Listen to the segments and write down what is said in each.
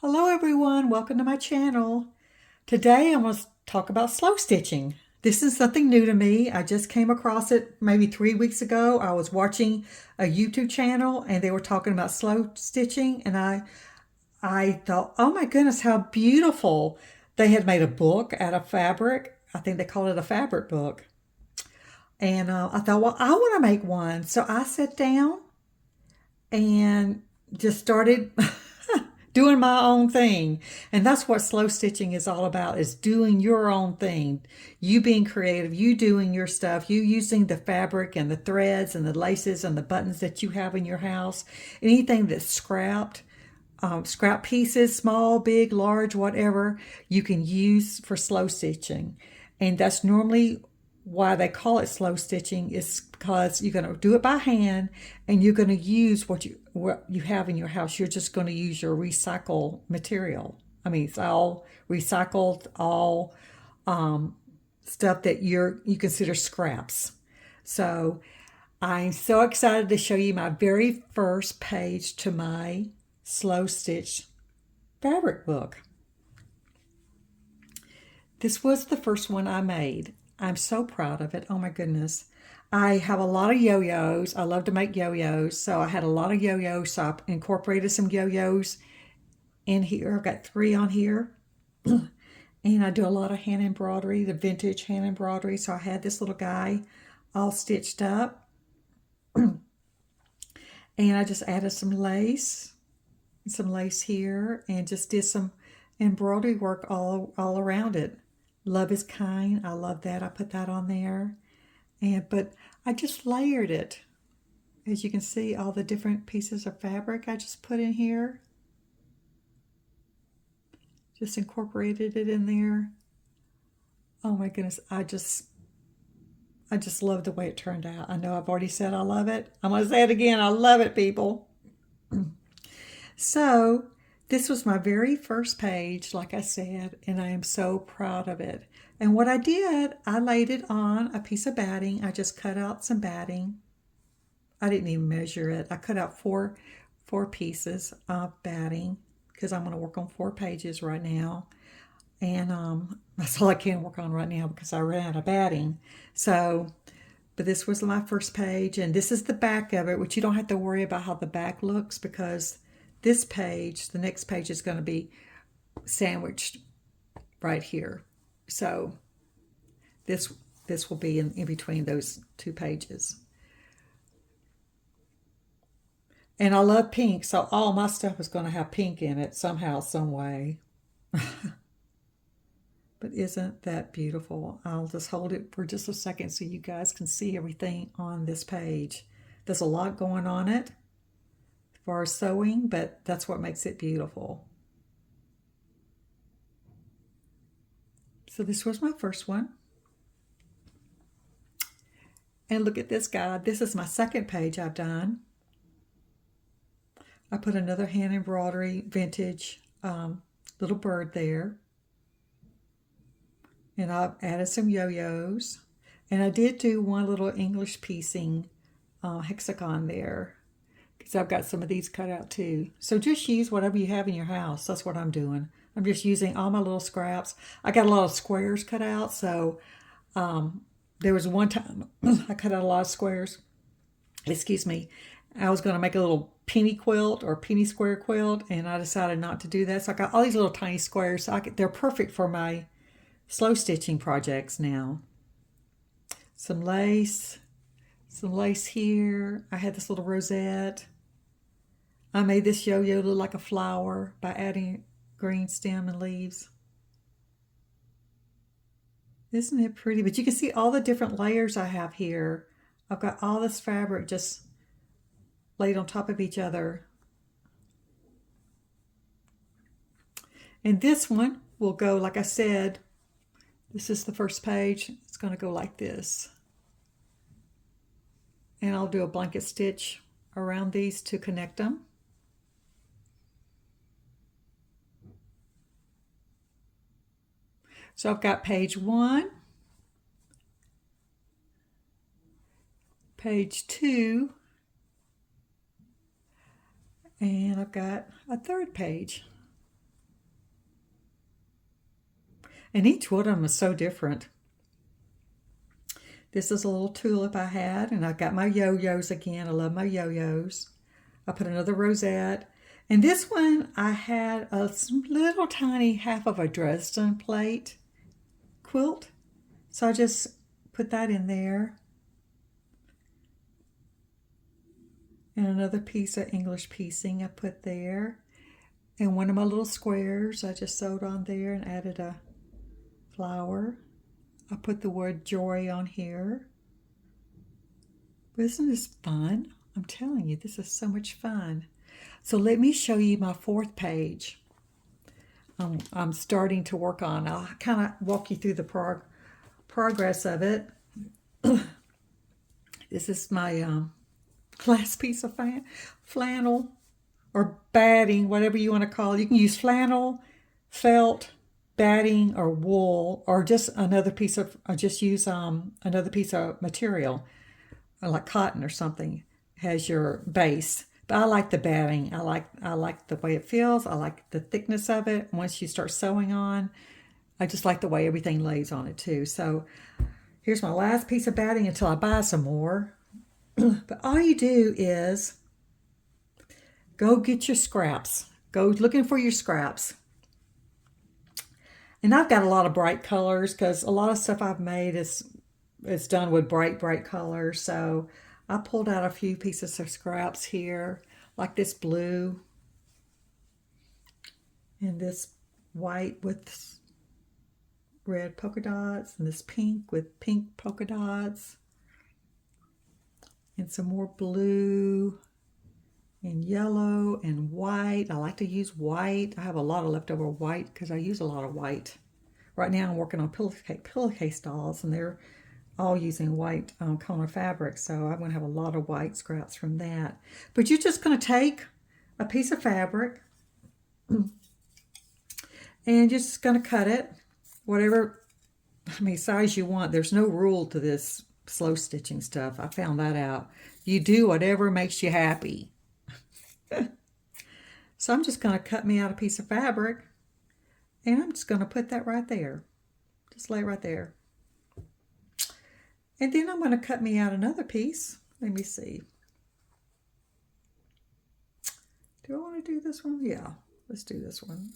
Hello everyone, welcome to my channel. Today I'm going to talk about slow stitching. This is something new to me. I just came across it maybe 3 weeks ago. I was watching a YouTube channel and they were talking about slow stitching and I thought, oh my goodness, how beautiful. They had made a book out of fabric. I think they called it a fabric book. And I thought, well, I want to make one. So I sat down and just started doing my own thing. And that's what slow stitching is all about, is doing your own thing. You being creative, you doing your stuff, you using the fabric and the threads and the laces and the buttons that you have in your house. Anything that's scrapped, scrap pieces, small, big, large, whatever, you can use for slow stitching. And that's normally why they call it slow stitching, is because you're going to do it by hand and you're going to use what you have in your house. You're just going to use your recycled material. I mean, it's all recycled, all stuff that you consider scraps. So I'm so excited to show you my very first page to my slow stitch fabric book. This was the first one I made. I'm so proud of it. Oh my goodness. I have a lot of yo-yos. I love to make yo-yos. So I had a lot of yo-yos. So I incorporated some yo-yos in here. I've got 3 on here. And I do a lot of hand embroidery, the vintage hand embroidery. So I had this little guy all stitched up. And I just added some lace here, and just did some embroidery work all around it. Love is kind. I love that. I put that on there. But I just layered it. As you can see, all the different pieces of fabric I just put in here. Just incorporated it in there. Oh my goodness, I just love the way it turned out. I know I've already said I love it. I'm going to say it again. I love it, people. So this was my very first page, like I said, and I am so proud of it. And what I did, I laid it on a piece of batting. I just cut out some batting. I didn't even measure it. I cut out four pieces of batting because I'm going to work on 4 pages right now. And that's all I can work on right now because I ran out of batting. So, but this was my first page, and this is the back of it, which you don't have to worry about how the back looks, because this page, the next page, is going to be sandwiched right here. So this will be in between those 2 pages. And I love pink, so all my stuff is going to have pink in it somehow, some way. But isn't that beautiful? I'll just hold it for just a second so you guys can see everything on this page. There's a lot going on it as far as sewing, but that's what makes it beautiful. So this was my first one. And look at this guy. This is my second page I've done. I put another hand embroidery vintage little bird there. And I've added some yo-yos. And I did do one little English piecing hexagon there, because I've got some of these cut out too. So just use whatever you have in your house. That's what I'm doing. I'm just using all my little scraps. I got a lot of squares cut out. So there was one time I cut out a lot of squares. Excuse me. I was going to make a little penny quilt or penny square quilt, and I decided not to do that. So I got all these little tiny squares. So they're perfect for my slow stitching projects now. Some lace here. I had this little rosette. I made this yo-yo look like a flower by adding green stem and leaves. Isn't it pretty? But you can see all the different layers I have here. I've got all this fabric just laid on top of each other. And this one will go, like I said, this is the first page. It's going to go like this. And I'll do a blanket stitch around these to connect them. So I've got page 1, page 2, and I've got a 3rd page. And each one of them is so different. This is a little tulip I had, and I've got my yo-yos again. I love my yo-yos. I put another rosette. And this one, I had a little tiny half of a Dresden plate quilt. So I just put that in there. And another piece of English piecing I put there. And one of my little squares I just sewed on there and added a flower. I put the word joy on here. But isn't this fun? I'm telling you, this is so much fun. So let me show you my fourth page. I'm starting to work on. I'll kind of walk you through the progress of it. This is my last piece of flannel or batting, whatever you want to call it. You can use flannel, felt, batting, or wool, or just another piece of, just use another piece of material, like cotton or something, has your base. But I like the batting. I like the way it feels. I like the thickness of it. Once you start sewing on, I just like the way everything lays on it too. So here's my last piece of batting until I buy some more. But all you do is go get your scraps. Go looking for your scraps. And I've got a lot of bright colors because a lot of stuff I've made is done with bright colors. So I pulled out a few pieces of scraps here, like this blue and this white with red polka dots and this pink with pink polka dots and some more blue and yellow and white. I like to use white. I have a lot of leftover white because I use a lot of white. Right now I'm working on pillowcase dolls, and they're all using white Kona fabric, so I'm going to have a lot of white scraps from that. But you're just going to take a piece of fabric and you're just going to cut it whatever size you want. There's no rule to this slow stitching stuff. I found that out. You do whatever makes you happy. So I'm just going to cut me out a piece of fabric, and I'm just going to put that right there. Just lay it right there. And then I'm going to cut me out another piece. Let me see. Do I want to do this one? Yeah, let's do this one.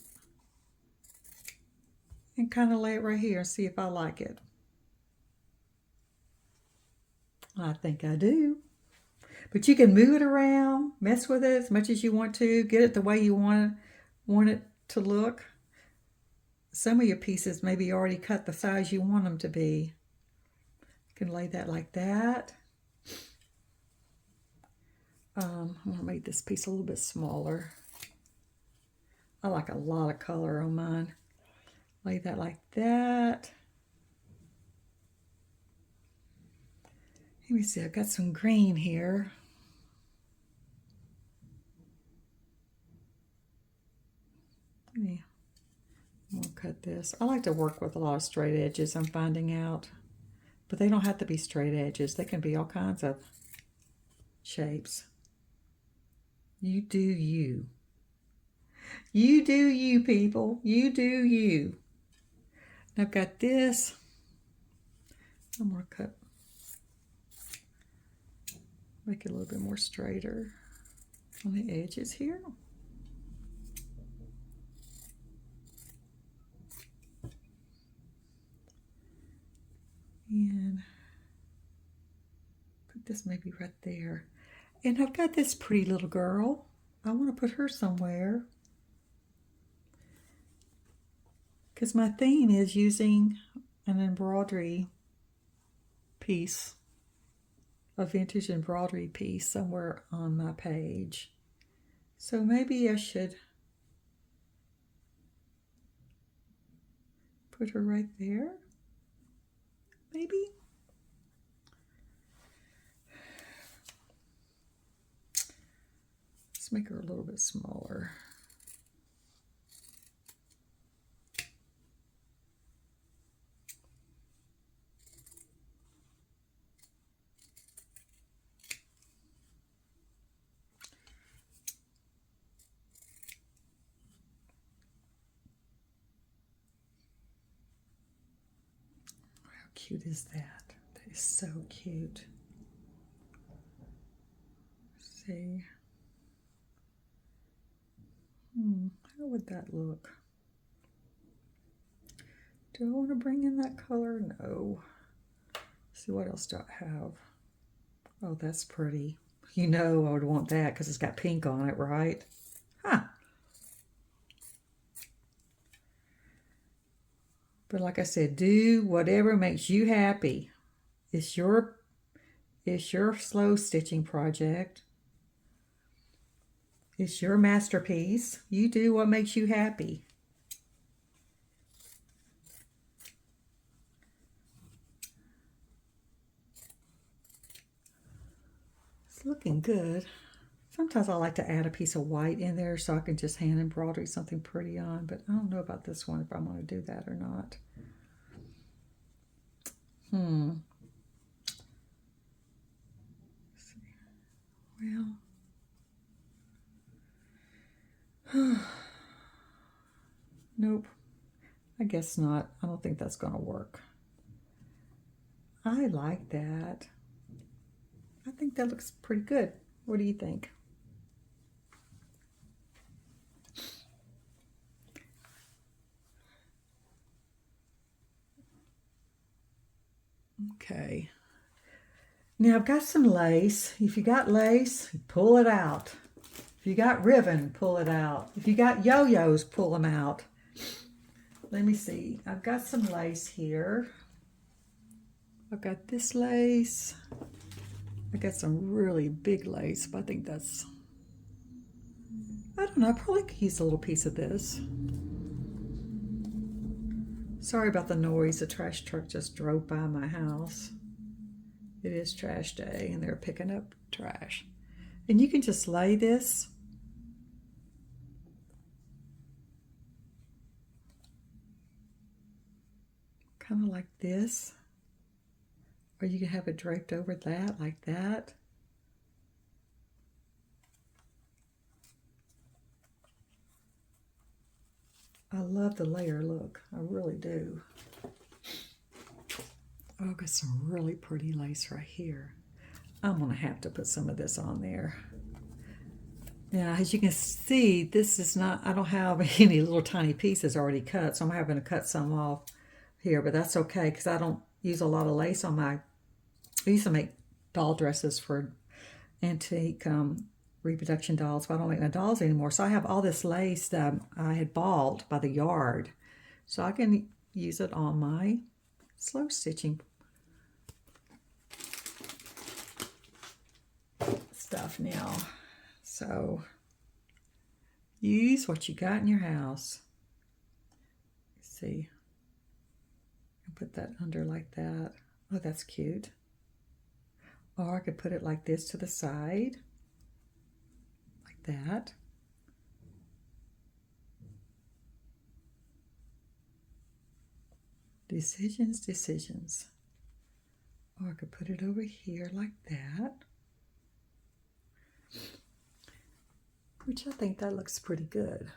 And kind of lay it right here and see if I like it. I think I do. But you can move it around, mess with it as much as you want to, get it the way you want it to look. Some of your pieces maybe you already cut the size you want them to be. You can lay that like that. I'm going to make this piece a little bit smaller. I like a lot of color on mine. Lay that like that. Let me see, I've got some green here. I'm going to cut this. I like to work with a lot of straight edges, I'm finding out. But they don't have to be straight edges. They can be all kinds of shapes. You do you. You do you, people. You do you. And I've got this. I'm going to cut. Make it a little bit more straighter on the edges here. And put this maybe right there. And I've got this pretty little girl. I want to put her somewhere, because my theme is using an embroidery piece, a vintage embroidery piece somewhere on my page. So maybe I should put her right there. Maybe. Let's make her a little bit smaller. cute is that? That is so cute. Let's see. How would that look? Do I want to bring in that color? No. Let's see, what else do I have? Oh, that's pretty. You know I would want that because it's got pink on it, right? Huh. But like I said, do whatever makes you happy. It's your slow stitching project. It's your masterpiece. You do what makes you happy. It's looking good. Sometimes I like to add a piece of white in there so I can just hand embroider something pretty on, but I don't know about this one if I'm going to do that or not. Well, nope. I guess not. I don't think that's going to work. I like that. I think that looks pretty good. What do you think? Okay. Now I've got some lace. If you got lace, pull it out. If you got ribbon, pull it out. If you got yo-yos, pull them out. Let me see. I've got some lace here. I've got this lace. I got some really big lace, but I think that's, I don't know, I probably could use a little piece of this. Sorry about the noise. The trash truck just drove by my house. It is trash day and they're picking up trash. And you can just lay this kind of like this. Or you can have it draped over that, like that. I love the layer look. I really do. Oh, I've got some really pretty lace right here. I'm going to have to put some of this on there. Now, as you can see, this is not, I don't have any little tiny pieces already cut, so I'm having to cut some off here, but that's okay because I don't use a lot of lace on my, I used to make doll dresses for antique reproduction dolls, but I don't make my dolls anymore. So I have all this lace that I had bought by the yard. So I can use it on my slow stitching stuff now. So use what you got in your house. Let's see. Put that under like that. Oh, that's cute. Or I could put it like this to the side. Like that. Decisions, decisions. Or I could put it over here like that. Which I think that looks pretty good.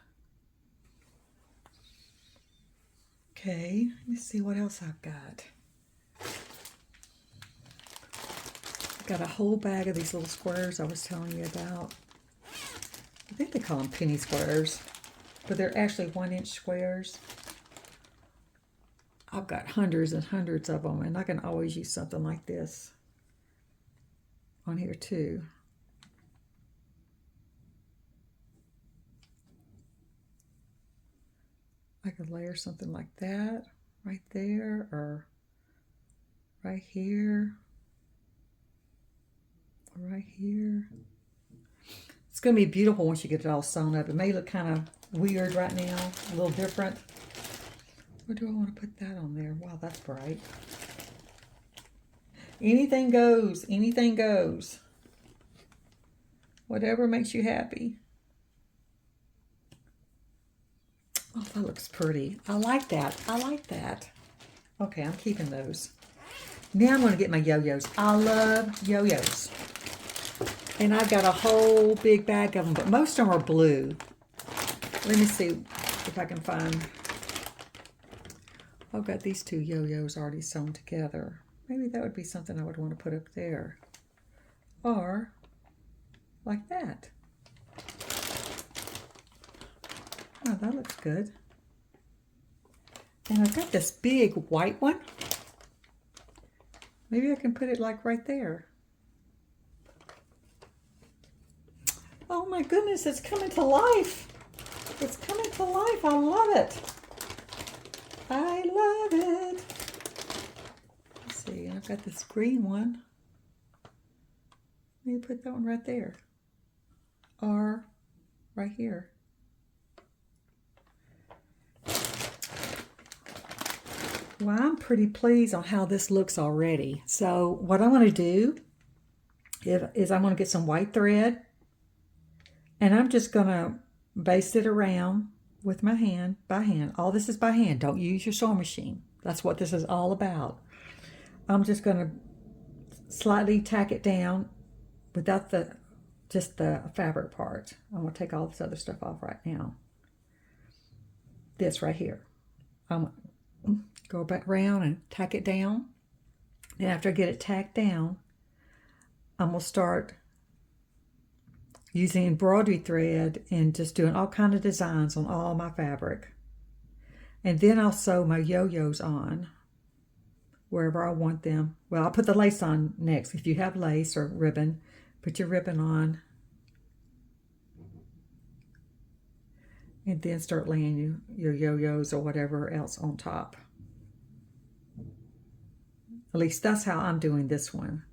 Okay, let's see what else I've got. I've got a whole bag of these little squares I was telling you about. I think they call them penny squares, but they're actually 1-inch squares. I've got hundreds and hundreds of them, and I can always use something like this on here too. I could layer something like that right there, or right here, or right here. It's going to be beautiful once you get it all sewn up. It may look kind of weird right now, a little different. Where do I want to put that on there? Wow, that's bright. Anything goes, anything goes. Whatever makes you happy. Oh, that looks pretty. I like that. I like that. Okay, I'm keeping those. Now I'm going to get my yo-yos. I love yo-yos. And I've got a whole big bag of them, but most of them are blue. Let me see if I can find... I've got these two yo-yos already sewn together. Maybe that would be something I would want to put up there. Or like that. Oh, that looks good. And I've got this big white one. Maybe I can put it like right there. Oh my goodness, it's coming to life. It's coming to life. I love it. I love it. Let's see, I've got this green one. Maybe put that one right there. Or right here. Well, I'm pretty pleased on how this looks already. So what I want to do is I'm going to get some white thread, and I'm just going to baste it around with my hand, by hand. All this is by hand. Don't use your sewing machine. That's what this is all about. I'm just going to slightly tack it down without just the fabric part. I'm going to take all this other stuff off right now. This right here. I'm going to go back around and tack it down. Then after I get it tacked down, I'm going to start using embroidery thread and just doing all kinds of designs on all my fabric. And then I'll sew my yo-yos on wherever I want them. Well, I'll put the lace on next. If you have lace or ribbon, put your ribbon on. And then start laying your yo-yos or whatever else on top. At least that's how I'm doing this one.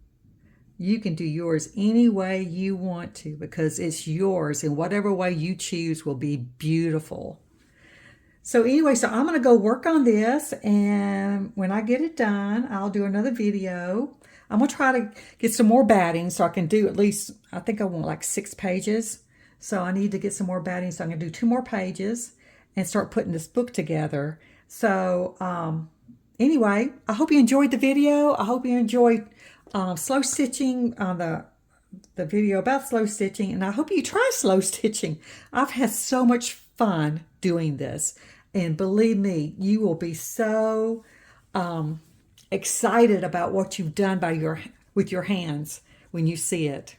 You can do yours any way you want to because it's yours, and whatever way you choose will be beautiful. So anyway, so I'm going to go work on this, and when I get it done, I'll do another video. I'm going to try to get some more batting so I can do at least, I think I want like 6 pages. So I need to get some more batting, so I'm going to do 2 more pages and start putting this book together. So anyway, I hope you enjoyed the video. I hope you enjoyed slow stitching on the video about slow stitching, and I hope you try slow stitching. I've had so much fun doing this, and believe me, you will be so excited about what you've done with your hands when you see it,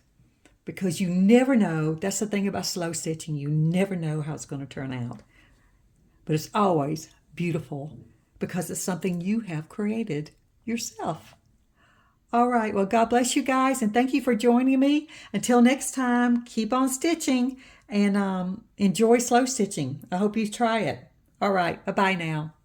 because you never know. That's the thing about slow stitching. You never know how it's going to turn out, but it's always beautiful because it's something you have created yourself. All right, well, God bless you guys, and thank you for joining me. Until next time, keep on stitching and enjoy slow stitching. I hope you try it. All right, bye-bye now.